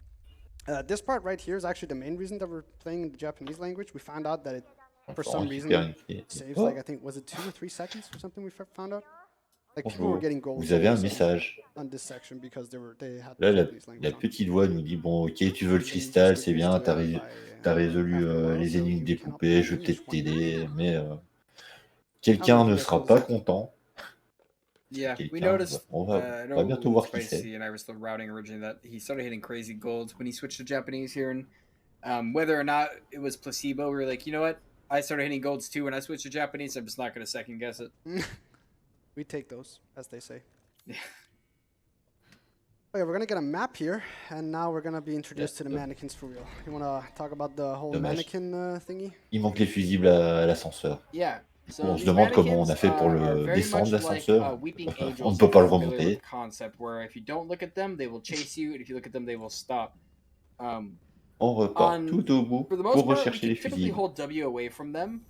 This part right here is actually the main reason that we're playing in the Japanese language. We found out that it, for On some reason, récupère une clé. saves Oh, like, I think, was it 2 or 3 seconds or something we found out? Like people were bonjour, getting gold vous avez un also message. on this section because they had Là, Japanese la language on. petite voix nous dit, bon, ok, tu veux le And then you just cristal, get c'est used bien, to t'as it by, résolu after a while, les so énigmes you des cannot poupées, play je in vais English peut-être one day. t'aider, mais quelqu'un ne sera pas content. Yeah, we Quelqu'un, noticed. on va bientôt voir qui c'est. Spicy and I were still routing originally that he started hitting crazy golds when he switched to Japanese here, and whether or not it was placebo, we were like, you know what? I started hitting golds too when I switched to Japanese. I'm just not gonna second guess it. We take those, as they say. Okay, we're gonna get a map here, and now we're gonna be introduced to the mannequins for real. You wanna talk about the whole mannequin thingy? Il manque les fusibles à l'ascenseur. Yeah. So On se demande comment on a fait pour le descendre l'ascenseur. On ne peut pas le remonter. Concept where if you don't look at them, they will chase you, and if you look at them, they will stop. On repart tout au bout For the most pour part, rechercher we les can typically fusibles. hold W away from them.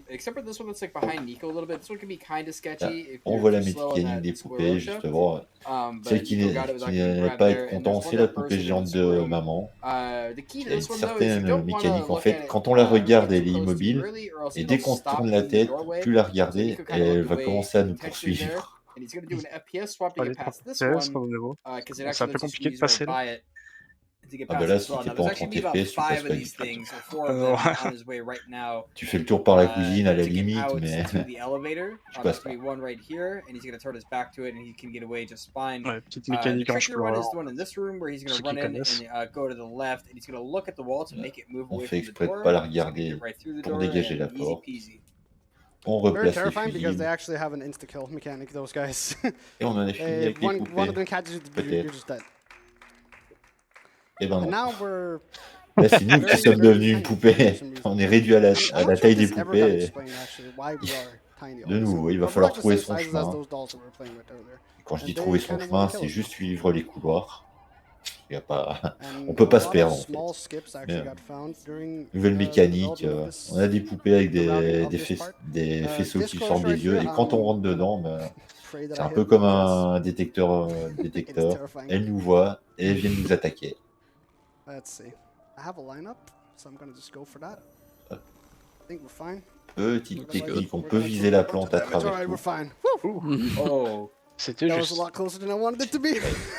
Except for this one that's like behind Nico a little bit. This one can be kind of sketchy. If On you're voit la too slow on mécanique that des square poupées, Rosha. justement. Celle qui n'est pas être content, c'est la poupée géante de maman. The key Il to y a une this one, though, is you certaine don't mécanique. want to En look fait, at it, quand on la regarde, get elle est too close too immobile. early, or else Et it'll dès qu'on stop tourne in la the tête, doorway. plus la So regarder, Nico kind of elle looked va away commencer à nous intentionally there, poursuivre. and he's going to do an FPS swap to Pas get les 3 past this FPS one, au niveau. because it Bon, c'est un actually peu lets you compliqué de squeeze right passer là. by it to get Ah bah past là, it as si well. t'es Now, pas there's en actually 30 about FPS, tu 5 passes of pas these du tout. things, or 4 of them on his way right now. Tu fais le tour par la cuisine à la To get limite, out mais to the elevator. tu There's passes gonna pas. be one right here, and he's gonna turn his back to it, and he can get away just fine. Ouais, petite The mécanique en trickier one is explorer. the one in this room where he's gonna Ceux run qui in connaissent. and go to the left, and he's gonna look at the wall to make it move On away fait from the exprès de door. pas la He's gonna regarder get right through the pour door, dégager and la easy porte. peasy. On Very replace les terrifying because they fusibles. actually have an insta-kill mechanic, those guys. Et on en a fini avec les one of poupées. them catches you, you're just dead. Et ben And non. now we're Là, c'est nous qui very, sommes very devenus une tiny poupée. for some reason. On est réduit à I'm la not sure taille if des this ever got poupées. explained actually why we are tiny. De nouveau, il va But we're falloir like the trouver same son sizes as chemin. those dolls that we were playing with earlier. Quand je And dis they trouver son kinda chemin, wanna kill c'est us. juste suivre les couloirs. Il y a pas... And On peut pas a se lot of perdre en small fait. skips actually Mais, got found during, nouvelle the mécanique, development of this, on a des poupées avec the routing of des this part. faisceaux This qui close sortent right des yeux, here, et quand on rentre gonna dedans, pray that c'est I un hit peu it comme because un détecteur. it's terrifying. Elle nous voit et elle vient nous attaquer. Let's see. I have a lineup, so I'm gonna just go for that. I think we're fine. Petite technique, on peut viser la plante à It's alright, travers we're tout. fine. Woo! Oh. C'était That juste. was a lot closer than I wanted it to be.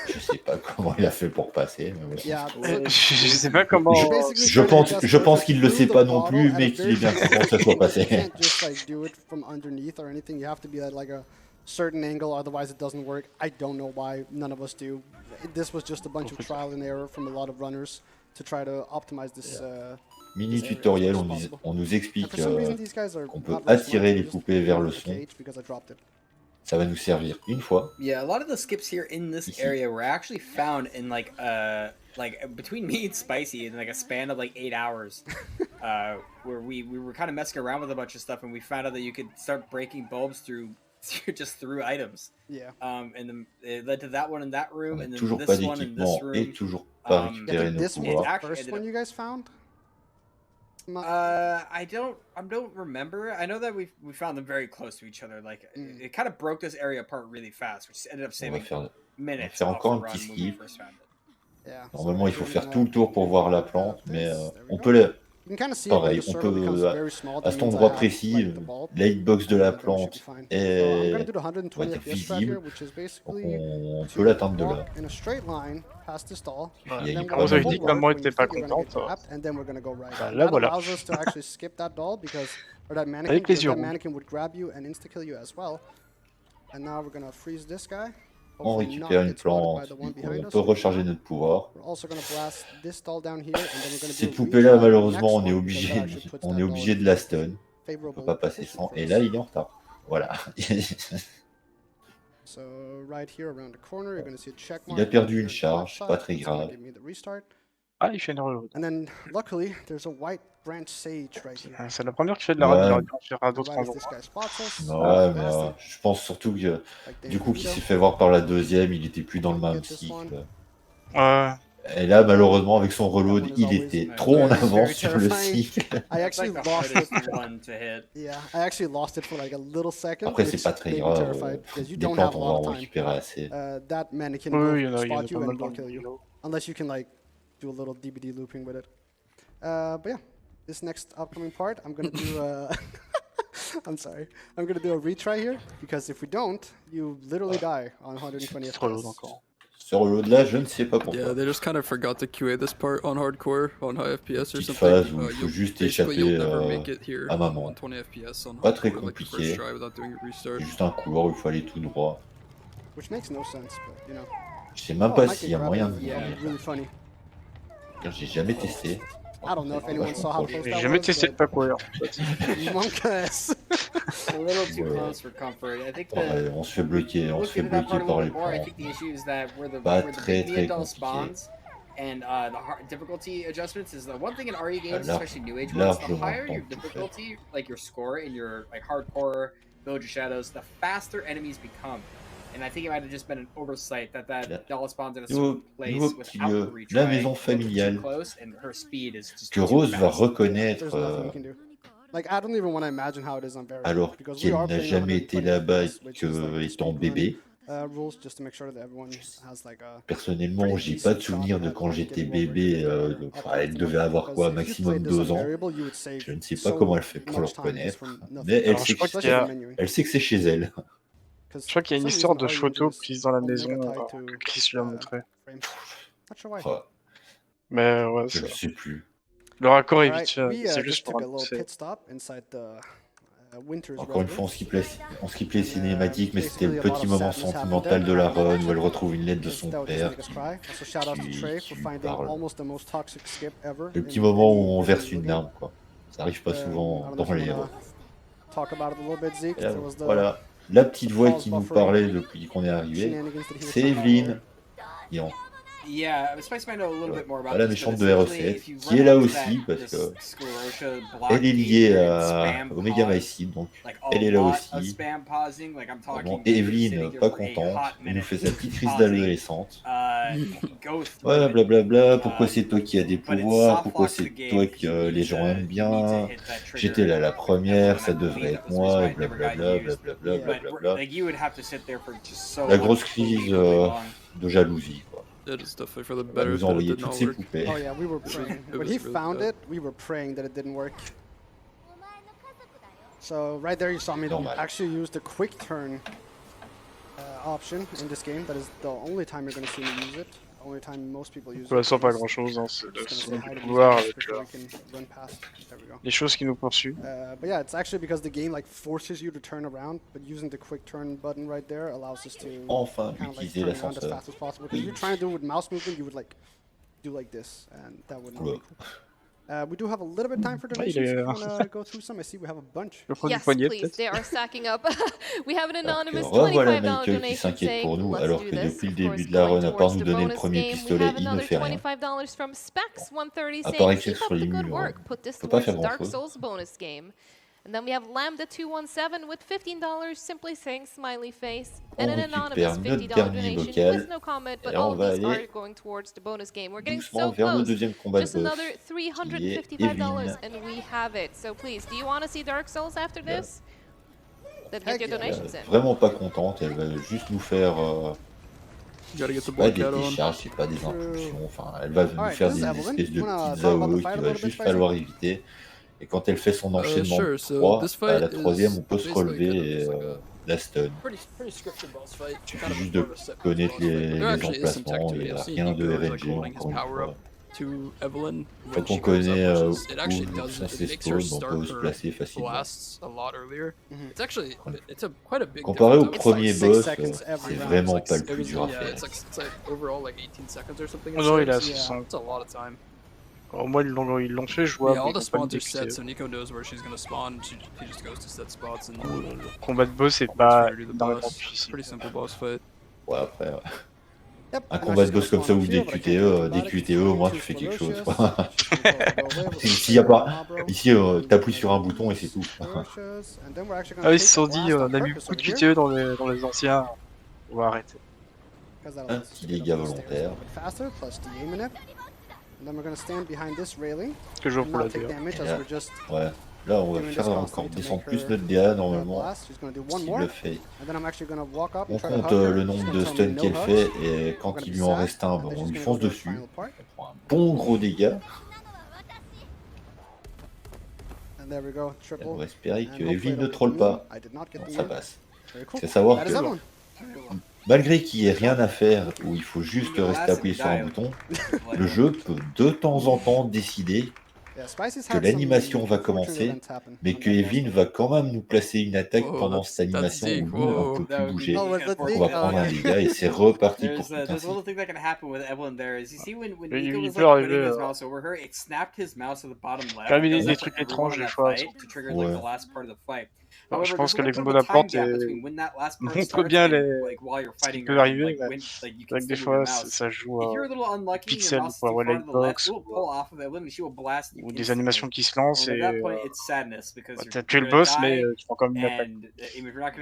Je sais pas comment il a fait pour passer. Mais bon. Yeah. Je sais pas comment. Je pense qu'il le sait pas non plus, mais qu'il est bien content que ça soit passé. You can't just like do it from underneath or anything. You have to be at like a certain angle, otherwise it doesn't work. I don't know why none of us do. This was just a bunch of trial and error from a lot of runners to try to optimize this. Mini tutoriel, on nous explique qu'on peut attirer les poupées vers le son. Ça va nous servir une fois. Yeah, a lot of the skips here in this area were actually found in like between me and Spicy in like a span of like 8 hours, where we were kind of messing around with a bunch of stuff and we found out that you could start breaking bulbs through items. Yeah. And then it led to that one in that room, and then toujours this pas one in this room. Et toujours pas récupérer nos pouvoirs. First one you guys found? I don't remember. I know that we found them very close to each other. Like it kind of broke this area apart really fast, which ended up saving minutes. On va faire encore un petit skip. Normalement, il faut faire tout le tour pour voir la plante, mais on peut la... Pareil, on peut à cet endroit précis, la hitbox de la plante est visible, donc on peut l'atteindre de là. Quand vous avez dit que maman était pas contente, là voilà. Avec les yeux On récupère une plante, on peut recharger notre pouvoir. Cette poupée-là, malheureusement, on est obligé de la stun. On peut pas passer sans. Et là, il est en retard. Voilà. Il a perdu une charge, pas très grave. Ah, il fait une reload. C'est la première qui fait de la Ouais. run, il aurait pu en faire à d'autres endroits. Ouais, mais je pense surtout que du coup qu'il s'est fait voir par la deuxième, il était plus dans le même cycle. Ouais. Et là, malheureusement, avec son reload, il était trop en avance sur le cycle. Après, c'est pas très grave. Des plantes, on va en récupérer assez. Oui, il y en a pas mal dans le vidéo. Unless you can like do a little DBD looping with it. But yeah, this next upcoming part, I'm gonna do I'm sorry. I'm gonna do a retry here because if we don't, you literally die on 120 FPS. Ce reload là, je ne sais pas pourquoi. Yeah, they just kind of forgot to QA this part on hardcore, on high FPS or Petite something. phase où il faut juste échapper à maman. 120 FPS on Pas très hardcore, like the compliqué. first try without doing a restart. Juste un couloir où il faut aller tout droit. Which makes no sense, but you know. Je sais même pas s'il y a moyen de... Really funny. J'ai jamais testé. I don't know if anyone saw how close that was. J'ai jamais testé de pas courir. Monkass. A little too close for comfort. I think On se fait bloquer, par les more. I think the issue is that where the Neanderthal spawns and the difficulty adjustments is the one thing in RE games, especially new age ones. The higher your difficulty, like your score in your like hardcore, build your shadows, the faster enemies become. And I think it might have just been an oversight that doll spawns in a certain place without the retry. La maison familiale Close, and her speed is just que Rose va reconnaître alors qu'elle n'a jamais été là-bas étant bébé. Personnellement, j'ai pas de souvenir de quand j'étais bébé. Elle devait avoir quoi, maximum 2 ans. Je ne sais pas comment elle fait pour le reconnaître, mais elle sait que c'est chez elle. Je crois qu'il y a une histoire de photo prise dans la maison que Chris lui a montré. Mais ouais, je ne sais plus. Le raccord est vite fait, c'est juste pour annoncer. Encore une fois, on skip les cinématiques, mais c'était le petit moment sentimental de la run où elle retrouve une lettre de son père qui parle. Le petit moment où on verse une larme, quoi. Ça arrive pas souvent dans les héros. Voilà. La petite voix qui nous parlait depuis qu'on est arrivé, c'est Evelyne. La méchante de RE7, qui est là aussi, parce que elle est liée à Omega Mycine, donc elle est là aussi. Bon, Evelyne, pas contente, elle nous fait sa petite crise d'adolescente. Ouais, blablabla, pourquoi c'est toi qui as des pouvoirs, pourquoi c'est toi que les gens aiment bien, j'étais là la première, ça devrait être moi, et blablabla, blablabla. La grosse crise de jalousie, quoi. Yeah, just definitely for the On better nous a that it envoyé did toutes not ces work. poupées. Oh yeah, we were praying. When he found it, we were praying that it didn't work. So right there you saw me actually use the quick turn option in this game. That is the only time you're going to see me use it. Only time most people use Pour it. l'instant, pas grand chose, hein. C'est le pouvoir avec les choses qui nous poursuivent. But yeah, it's actually because the game like forces you to turn around, but using the quick turn button right there allows us to enfin kind of like utiliser turn around as fast as possible. Because if you're trying to do it with mouse movement, you would like do like this, and that would not be cool. We do have a little bit of time for donations. If you want to go through some, I see we have a bunch. Yes, please. They are stacking up. We have an anonymous $25 donation saying, let's do this. Of course, going towards the bonus game. We have another $25 from Specs130 saying, keep up the good work. Put this towards Dark Souls bonus game. And then we have Lambda217 with $15 simply saying smiley face. And an anonymous $50 donation with no comment, but all of these are going towards the bonus game. We're getting so close. Just another $355 and we have it. So please, do you want to see Dark Souls after this? Then get your donations in. Vraiment pas contente, elle va juste nous faire pas des décharges, c'est pas des impulsions, enfin elle va nous faire des espèces de petites AOE qu'il va juste falloir éviter. Et quand elle fait son enchaînement de 3, à la troisième, on peut se relever et la stun. Il suffit juste de connaître les emplacements, il n'y a rien de RNG encore une fois. Quand on connaît où sont ses spawns, on peut se placer facilement. Comparé au premier boss, c'est vraiment pas le plus dur à faire. Oh non, il a 600. Au moins, ils l'ont fait jouable. Yeah, all the spawns are set, so Nico knows where she's gonna spawn. She just goes to set spots and. Le combat de boss c'est pas énormément difficile. Pretty simple boss fight. Ouais, après, un combat de boss comme ça ou des QTE, au moins tu fais quelque chose. Ici, t'appuies sur un bouton et c'est tout. Ah oui, ils se sont dit, on a mis beaucoup de QTE dans les anciens. On va arrêter. Un petit dégât volontaire. Que je pour la DA. Ouais, là on va faire encore descendre plus notre DA normalement. S'il le fait. On compte le nombre de stuns qu'elle fait et quand il lui en reste un, on lui fonce dessus. On prend un bon gros dégât. On va espérer que Evelyne ne troll pas. Non, ça passe. C'est savoir que malgré qu'il n'y ait rien à faire, où il faut juste rester appuyé sur un bouton, le jeu peut de temps en temps décider que l'animation va commencer, mais que Evelyne va quand même nous placer une attaque pendant cette animation où nous, on ne peut plus bouger. On va prendre un dégât et c'est reparti pour tout ainsi. Il peut arriver. Quand même des trucs étranges des fois. Ouais. Je pense que les combos d'apporte montrent bien ce qui peut arriver. Avec des fois, ça joue à pixels pour avoir lightbox ou des animations qui se lancent et t'as tué le boss, mais tu prends comme une attaque.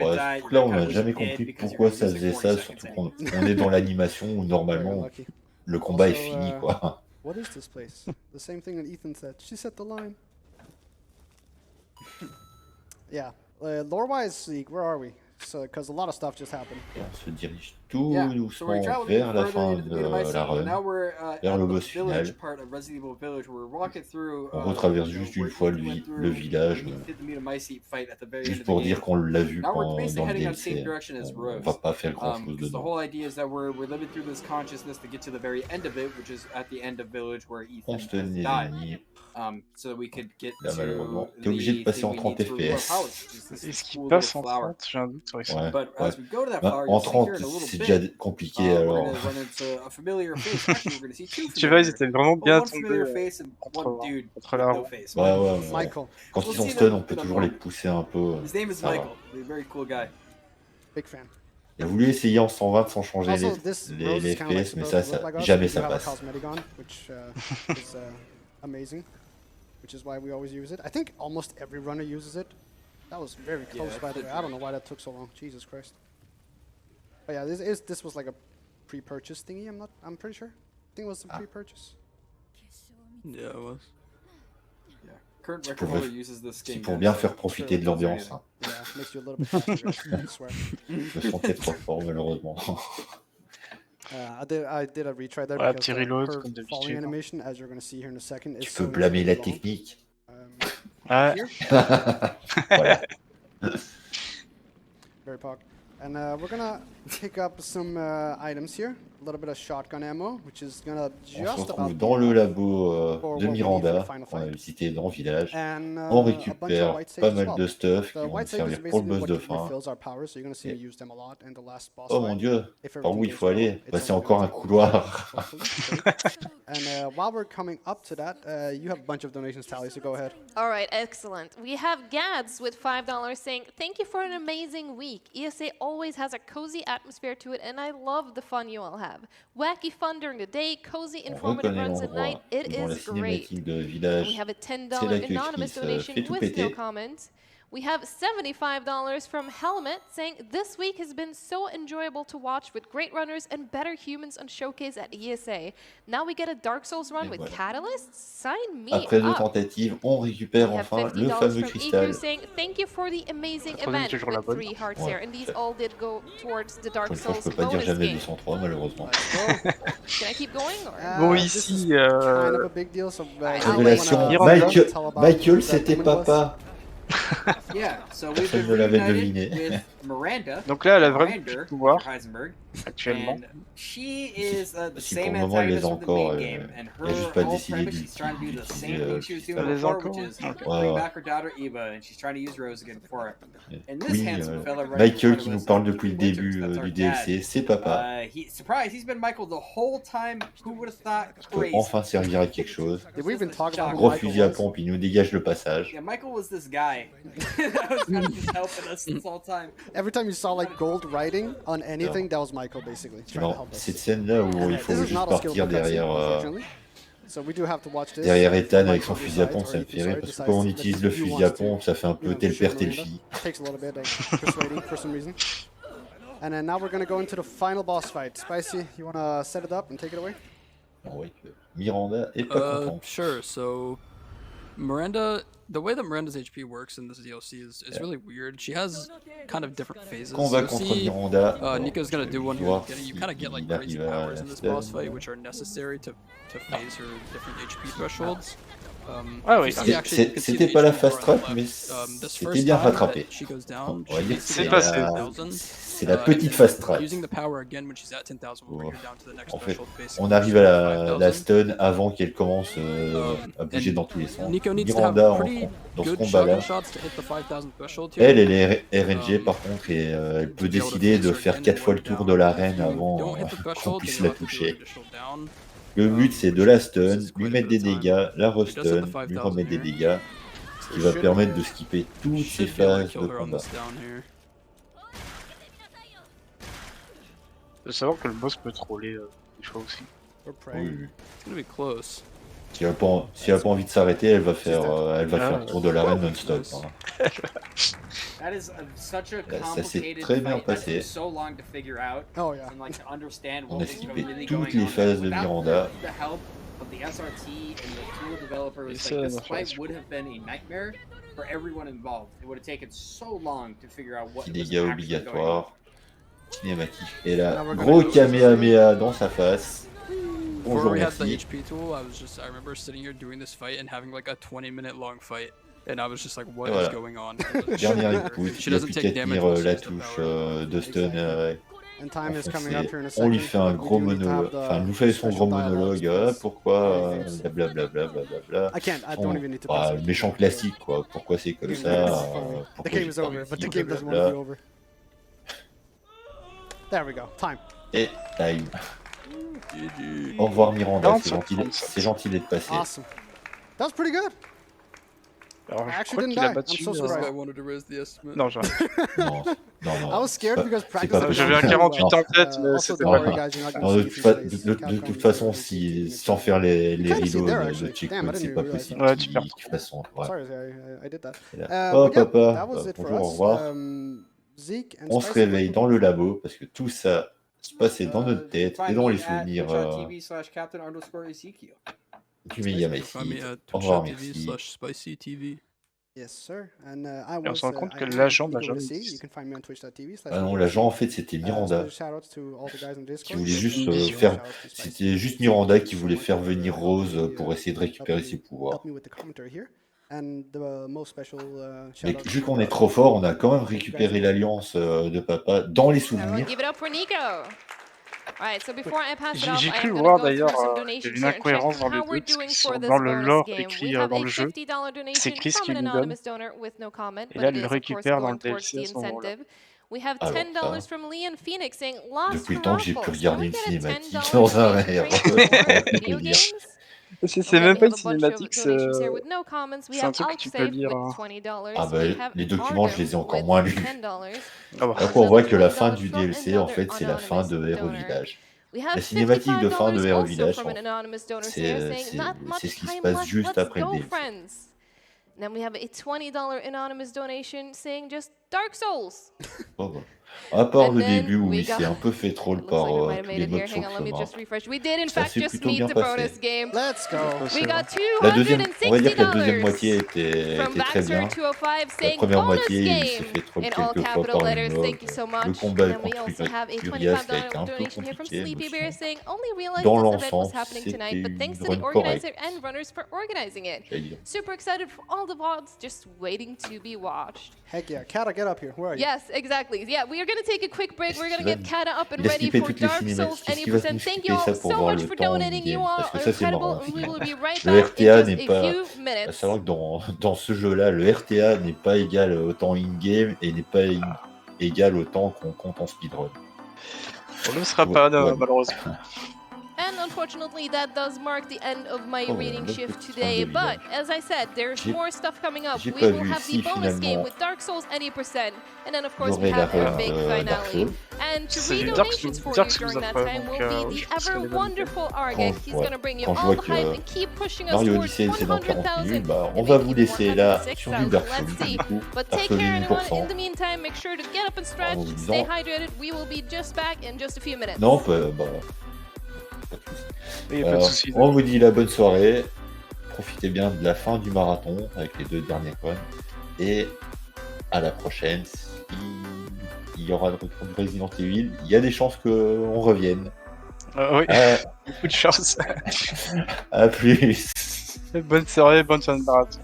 Ouais, là, on n'a jamais compris pourquoi ça faisait ça, surtout qu'on est dans l'animation où normalement le combat est fini, quoi. What is this place? The same thing that Ethan said. She set the line. Yeah. Lore-wise, where are we? Because a lot of stuff just happened. Et on se dirige tout doucement vers la fin de la run, vers le boss final. On retraverse juste une fois le village, juste pour dire qu'on l'a vu dans le DLC. On va pas faire grand chose dedans. On se tenait l'ennemi. Là, malheureusement, t'es obligé de passer en 30 FPS. Est-ce qu'il passe en 30? J'ai un doute sur ça. Ouais. En 30, c'est déjà compliqué alors. Tu vois, ils étaient vraiment bien tombés contre la roue. Ouais. Quand ils sont stun, on peut toujours les pousser un peu. Ça va. Il a voulu essayer en 120 sans changer les FPS, mais jamais ça passe. Which is why we always use it. I think almost every runner uses it. That was very close, by the way. I don't know why that took so long. Jesus Christ. But yeah, this was like a pre-purchase thingy. I'm pretty sure. I think it was a pre-purchase. Yeah, it was. Yeah. Current record holder uses this game. C'est pour bien faire profiter de l'ambiance. Hein. Yeah, makes you a little bit faster, I swear. Je me sentais trop fort malheureusement. I did a retry there because petit reload, her comme falling animation, as you're going to see here in a second, tu peux blâmer la technique. Voilà. Very pog. And we're gonna pick up some items here. A little bit of shotgun ammo, which is gonna On se just about retrouve dans le labo de Miranda, qu'on a visité dans le village. and On a bunch of récupère white saves pas as mal well. de stuff The qui vont white nous saves is servir pour le basically boss de what fin. refills our power, so you're gonna see me use them a lot in the last boss Oh mon fight. dieu, If par où everything il goes faut well, aller? it's Bah, c'est only encore gonna un take a couloir. while, hopefully. And while we're coming up to that, you have a bunch of donations tallies, so go ahead. All right, excellent. We have Gads with $5 saying, "Thank you for an amazing week. ESA always has a cozy atmosphere to it, and I love the fun you all have. Wacky fun during the day, cozy, On informative reconnaît runs at night. l'endroit It dans la is great." cinématique de And we village. have a C'est $10 l'accueil qui anonymous se donation fait tout with no péter. comment. We have $75 from Helmet saying, "This week has been so enjoyable to watch with great runners and better humans on Showcase at ESA. Now we get a Dark Souls run Et with voilà. catalysts? Sign me Après 2 up." tentatives, on récupère We have enfin le $50 fameux from cristal. Iku saying, "Thank you for the amazing La troisième, event," toujours la with bonne. 3 hearts Ouais. here. And these all did go towards the Dark Pour une fois, je Souls peux pas dire bonus jamais game. 203, malheureusement. Let's go. Can I keep going? Or? Bon, This is ici, kind of a big deal, so Révélation, I wanna Miranda. tell about Michael, who that c'était woman was. papa. Yeah, so we've Personne been ne l'avait reunited deviné. with Miranda. Donc là, elle a vraiment Miranda, plus de pouvoir Heisenberg, actuellement. and she is the Si same pour le moment, elle les antagonist a from the encore, main game, and il a juste her pas whole décidé premise, she's trying to do the same d'utiliser thing she was doing Elle les a before, encore. which is Ok. Ouais, bring ouais. back her daughter Eva, and she's trying to use Rose again for it. And this Oui, handsome fella right in Michael front qui of nous us parle is depuis le Ethan Winters, début that's our du dad. DLC, c'est papa. Surprise, he's been Michael the whole time. Who would have thought? Peut Crazy. enfin servir à quelque chose. Did we even talk about who Gros Michael fusil à was? pompe, il nous dégage le passage. Yeah, Michael was this guy that was kind of just helping us this whole time. Every time you saw like gold writing on anything, that was Michael basically trying to Non, help us. cette scène-là où il faut This is juste not a partir skillful cutscene, derrière, unfortunately. So we do have to watch this. derrière Ethan If avec son Michael fusil à decides, pompe, or ça me Ethan, fait rire sorry, parce que decides quand on that utilise le he fusil wants à to, pompe, ça fait un peu you know, tel shoot père tel Miranda. fille. Takes a little bit of persuading for some reason. And then now we're gonna go into the final boss fight. Spicy, you wanna set it up and take it away? On voit que Miranda est pas contente. Sure. So, Miranda, the way that Miranda's HP works in this DLC is really weird. She has kind of different phases. Quand on va You'll contre see, Miranda, Nico's gonna do one here. voir You kind of get like s'il crazy arrive à powers in this stun. boss fight, which are necessary to phase her different HP thresholds. Ah oui, you see, actually, you can see C'était the pas la HP fast bar on track, the mais left. This c'était first bien time rattrapé. that she goes down, On va she dire gets que C'est to passé. 10,000. c'est la petite fast track. Using the power again when she's at 10,000 will bring her down to the next En fait, threshold, basically. on arrive à la 5,000. stun avant qu'elle commence à bouger And dans tous les sens. Nico needs to have Miranda, pretty dans ce good combat-là, shotgun shots to hit the 5,000 threshold here. elle est RNG par contre et elle peut décider de faire 4 fois le tour de l'arène avant qu'on puisse la toucher. Le but c'est de la stun, lui mettre des dégâts, la restun, lui remettre des dégâts, ce qui va permettre de skipper toutes ces phases de combat. De savoir que le boss peut troller des fois aussi. We're praying. Oui, oui. It's gonna be close. Si elle a pas envie de s'arrêter, elle va faire le tour de l'arène non-stop. Hein. That is such a Ça s'est complicated très bien fight. That passé. took so long to figure out Oh yeah. and like to understand On what a was skippé really toutes going les on. phases de Without Miranda. the help of the SRT and the tool developers, ESA like this Winter. fight would have been a nightmare for everyone involved. It would have taken so long to figure out what Petit was dégâts actually going on. obligatoires. Cinématique. Et là, gros Kamehameha dans sa face. Before Bonjour, we had the merci. HP tool, I remember sitting here doing this fight and having like a 20-minute long fight. And I was just like, what is Voilà. going on? Dernière écoute, She il a doesn't plus take qu'à damage tenir when she la uses the touche power. de stun. And time is coming up here in a On lui second. fait un We gros do need to have monologue, the enfin, il nous fait son special gros dialogues, monologue. because Pourquoi games. blablabla, blablabla. I don't even need to pass it. Méchant classique, quoi. Pourquoi c'est comme ça The pourquoi game j'ai is pas over, but the réussi, game doesn't want blablabla. to be over. There we go. Time. Et time. GG. Au revoir Miranda, Non, c'est gentil d'être passé. Awesome. That was pretty good. Alors, I je actually crois didn't qu'il a die. battu. I'm so This guy surprised. wanted to raise the estimate. Non, j'arrête. Non, I was scared because practice. pas had J'avais gone un so 48 well. en tête, mais Also, c'était don't pas worry, grave. guys, you're not Non, gonna de, see toute fa- Fuse's de Capcom toute façon, is sans faire les You can't see reloads there, de actually. Damn, I checkpoint, didn't c'est even pas realize possible that. Ouais, tu perds qu'il fasse son. Ouais. Sorry, I did that. Et là, But yeah, papa, that was it for bonjour, au us. revoir. Zeke and On se Spicy, réveille where dans can le we- labo parce que tout ça se passait dans notre tête et dans les souvenirs Twitch.tv/Captain_Ezekiel. du Megamycete. Find me at Au revoir, twitch.tv merci. /SpicyTV. Yes, sir. And Et on se rend compte I que am l'agent Nico n'a jamais with a C. existé. You can find me on twitch.tv/. Ah non, l'agent en fait c'était Miranda Special shout-outs to all the guys on Discord. qui voulait juste Special faire. shout-outs to Spicy. C'était juste Miranda qui voulait faire venir Rose pour essayer de récupérer ses pouvoirs. Help me with the commentary here. Mais vu qu'on est trop fort, on a quand même récupéré l'alliance de papa dans les souvenirs. J'ai cru voir d'ailleurs une incohérence dans les deux, parce que dans le lore écrit dans le jeu, c'est Chris qui lui donne, et là, il le récupère dans le DLC à ce moment-là. Alors ça, depuis le temps que j'ai pu regarder une cinématique dans un rêve, pour dire. C'est même pas une cinématique, c'est un truc que tu peux lire. Ah bah, les documents, je les ai encore moins lus. Ah bah. Donc on voit que la fin du DLC, en fait, c'est la fin de Hero Village. La cinématique de fin de Hero Village, c'est ce qui se passe juste après le DLC. Then we have a $20 anonymous donation saying just Dark Souls. Oh bah. À part le début où il s'est un peu fait troll par tous les mobs sur le chemin. Ça s'est plutôt bien passé. La deuxième, on va dire que la deuxième moitié était très bien. La première moitié, il s'est fait troll quelques fois par une mob. Le combat contre Urias qui a été un peu compliqué. Dans l'ensemble, c'était une run correcte. Super excited for all the VODs just waiting to be watched. Heck yeah, Kata, get up here. Where are you? Yes, exactly. Yeah, we are going to take a quick break. We're going to get Kata up and ready for Dark Souls 80%. Thank you all so much for donating. You all are incredible. We will be right back in just a few minutes. À savoir que dans ce jeu-là, le RTA n'est pas égal au temps in-game et n'est pas égal au temps qu'on compte en speedrun. On ne sera pas, malheureusement. And unfortunately, that does mark the end of my reading shift today. But as I said, there's more stuff coming up. We will have the bonus game with Dark Souls 80%, and then of course we have our big finale. And to read donations for you during that time will be the ever wonderful Argek. He's gonna bring you all the hype and keep pushing us Mario towards Odyssey, c'est dans 40 minutes. 100,000. Bah, on va vous laisser là sur du Dark Souls, du coup, But take care, everyone. In 8%. the meantime, make sure to get up and stretch, stay hydrated. We will be just back in just a few minutes. Non, on vous dit la bonne soirée. Profitez bien de la fin du marathon avec les 2 derniers coins. Et à la prochaine. Il y aura le retour du Resident Evil. Il y a des chances qu'on revienne. Oui, beaucoup de chance. À plus. Bonne soirée, bonne fin de marathon.